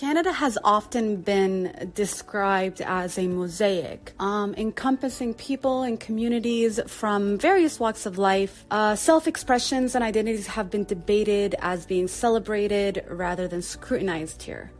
Canada has often been described as a mosaic, encompassing people and communities from various walks of life. Self-expressions and identities have been debated as being celebrated rather than scrutinized here.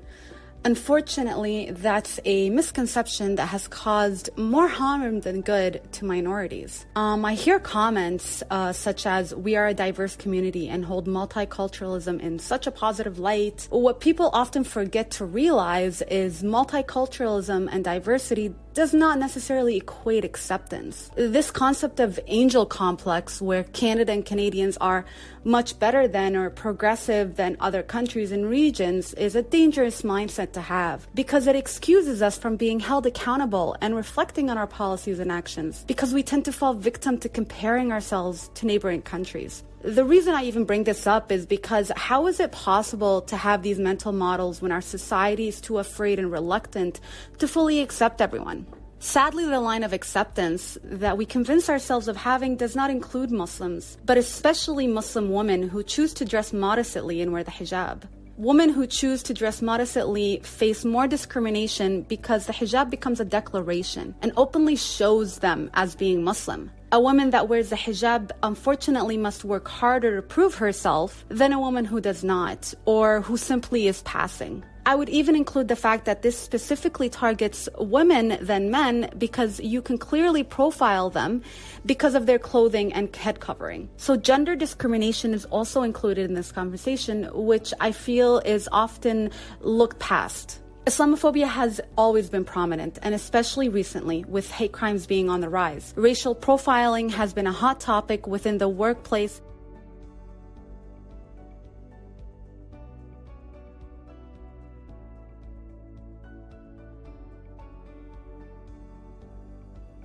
Unfortunately, that's a misconception that has caused more harm than good to minorities. I hear comments such as, "We are a diverse community," and hold multiculturalism in such a positive light. What people often forget to realize is multiculturalism and diversity does not necessarily equate acceptance. This concept of angel complex, where Canada and Canadians are much better than or progressive than other countries and regions, is a dangerous mindset to have, because it excuses us from being held accountable and reflecting on our policies and actions, because we tend to fall victim to comparing ourselves to neighboring countries. The reason I even bring this up is because how is it possible to have these mental models when our society is too afraid and reluctant to fully accept everyone? Sadly, the line of acceptance that we convince ourselves of having does not include Muslims, but especially Muslim women who choose to dress modestly and wear the hijab. Women who choose to dress modestly face more discrimination because the hijab becomes a declaration and openly shows them as being Muslim. A woman that wears the hijab unfortunately must work harder to prove herself than a woman who does not, or who simply is passing. I would even include the fact that this specifically targets women than men, because you can clearly profile them because of their clothing and head covering. So gender discrimination is also included in this conversation, which I feel is often looked past. Islamophobia has always been prominent, and especially recently, with hate crimes being on the rise. Racial profiling has been a hot topic within the workplace.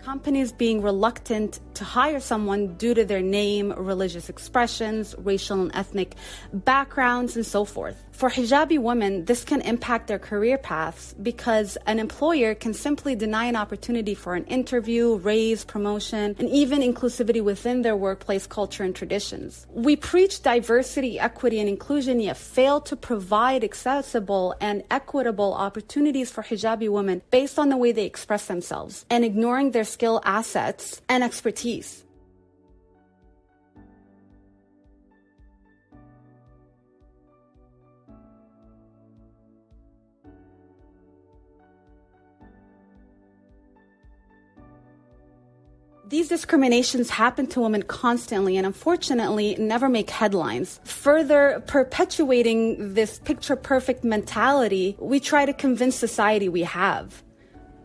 Companies being reluctant to hire someone due to their name, religious expressions, racial and ethnic backgrounds, and so forth. For hijabi women, this can impact their career paths because an employer can simply deny an opportunity for an interview, raise, promotion, and even inclusivity within their workplace culture and traditions. We preach diversity, equity, and inclusion, yet fail to provide accessible and equitable opportunities for hijabi women based on the way they express themselves, and ignoring their skill assets and expertise. These discriminations happen to women constantly and unfortunately never make headlines. Further perpetuating this picture-perfect mentality, we try to convince society we have.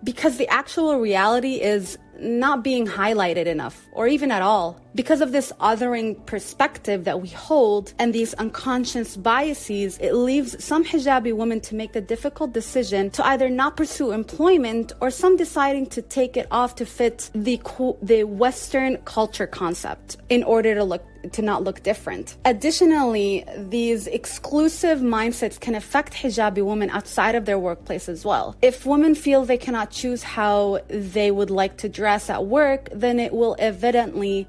Because the actual reality is not being highlighted enough, or even at all. Because of this othering perspective that we hold and these unconscious biases, it leaves some hijabi women to make the difficult decision to either not pursue employment, or some deciding to take it off to fit the Western culture concept in order to not look different. Additionally, these exclusive mindsets can affect hijabi women outside of their workplace as well. If women feel they cannot choose how they would like to dress at work, then it will evidently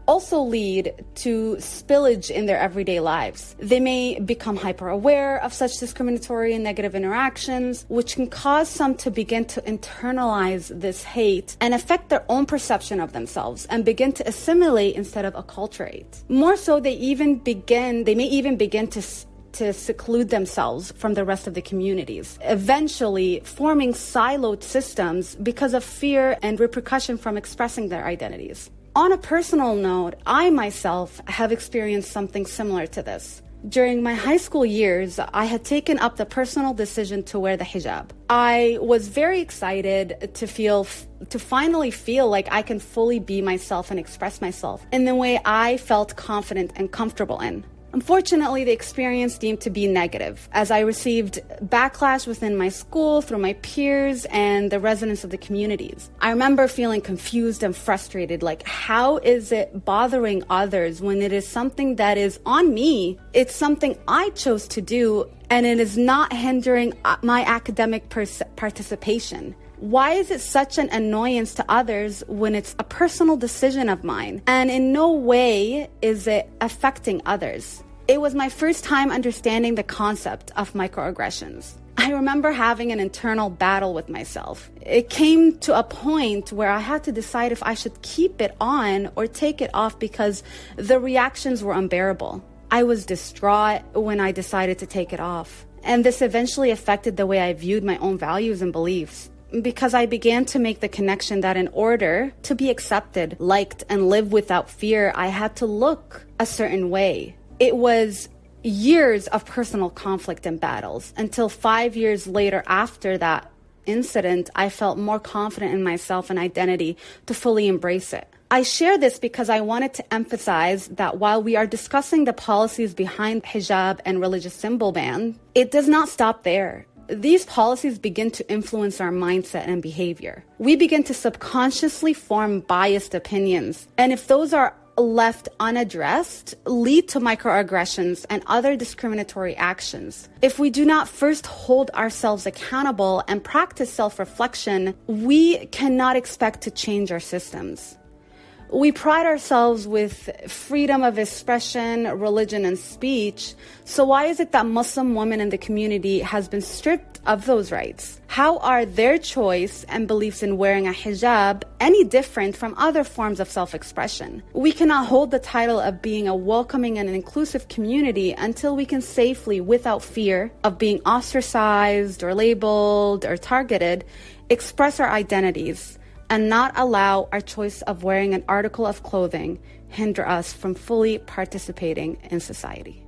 also lead to spillage in their everyday lives. They may become hyper-aware of such discriminatory and negative interactions, which can cause some to begin to internalize this hate and affect their own perception of themselves and begin to assimilate instead of acculturate. More so, they may even begin to seclude themselves from the rest of the communities, eventually forming siloed systems because of fear and repercussion from expressing their identities. On a personal note, I myself have experienced something similar to this. During my high school years, I had taken up the personal decision to wear the hijab. I was very excited to finally feel like I can fully be myself and express myself in the way I felt confident and comfortable in. Unfortunately, the experience seemed to be negative, as I received backlash within my school, through my peers, and the residents of the communities. I remember feeling confused and frustrated, like, how is it bothering others when it is something that is on me? It's something I chose to do, and it is not hindering my academic participation. Why is it such an annoyance to others when it's a personal decision of mine, and in no way is it affecting others? It was my first time understanding the concept of microaggressions. I remember having an internal battle with myself. It came to a point where I had to decide if I should keep it on or take it off because the reactions were unbearable. I was distraught when I decided to take it off. And this eventually affected the way I viewed my own values and beliefs, because I began to make the connection that in order to be accepted, liked, and live without fear, I had to look a certain way. It was years of personal conflict and battles until 5 years later, after that incident, I felt more confident in myself and identity to fully embrace it. I share this because I wanted to emphasize that while we are discussing the policies behind hijab and religious symbol ban, it does not stop there. These policies begin to influence our mindset and behavior. We begin to subconsciously form biased opinions, and if those are left unaddressed, lead to microaggressions and other discriminatory actions. If we do not first hold ourselves accountable and practice self-reflection, we cannot expect to change our systems. We pride ourselves with freedom of expression, religion, and speech. So why is it that Muslim women in the community has been stripped of those rights? How are their choice and beliefs in wearing a hijab any different from other forms of self-expression? We cannot hold the title of being a welcoming and an inclusive community until we can safely, without fear of being ostracized or labeled or targeted, express our identities and not allow our choice of wearing an article of clothing hinder us from fully participating in society.